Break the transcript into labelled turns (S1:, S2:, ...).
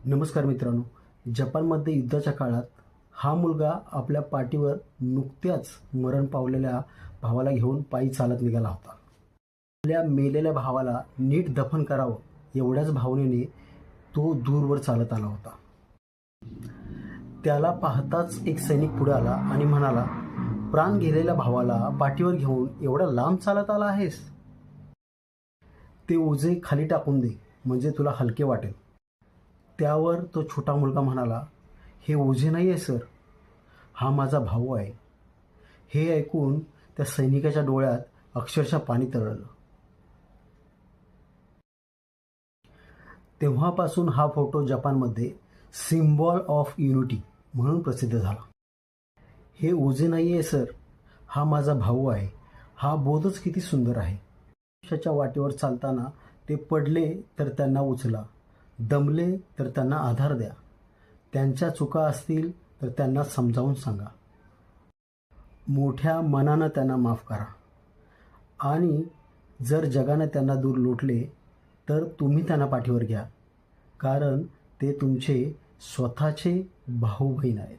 S1: नमस्कार मित्रांनो. जपानमध्ये युद्धाच्या काळात हा मुलगा आपल्या पाठीवर नुकत्याच मरण पावलेल्या भावाला घेऊन पायी चालत निघाला होता. आपल्या मेलेल्या भावाला नीट दफन करावं एवढ्याच भावनेने तो दूरवर चालत आला होता. त्याला पाहताच एक सैनिक पुढे आला आणि म्हणाला, प्राण गेलेल्या भावाला पाठीवर घेऊन एवढा लांब चालत आला आहेस? ते ओझे खाली टाकून दे, म्हणजे तुला हलके वाटेल. त्यावर तो छोटा मुलगा म्हणाला, हे ओझे नाही आहे सर, हा माझा भाऊ आहे. हे ऐकून त्या सैनिकाच्या डोळ्यात अक्षरशः पाणी तरळलं. तेव्हापासून हा फोटो जपानमध्ये सिम्बॉल ऑफ युनिटी म्हणून प्रसिद्ध झाला. हे ओझे नाही आहे सर, हा माझा भाऊ आहे, हा बोधच किती सुंदर आहे. आयुष्याच्या वाटेवर चालताना ते पडले तर त्यांना उचला, दमले तर त्यांना आधार द्या, त्यांच्या चुका असतील तर त्यांना समजावून सांगा, मोठ्या मनानं त्यांना माफ करा. आणि जर जगानं त्यांना दूर लोटले तर तुम्ही त्यांना पाठीवर घ्या, कारण ते तुमचे स्वतःचे भाऊ बहीण आहेत.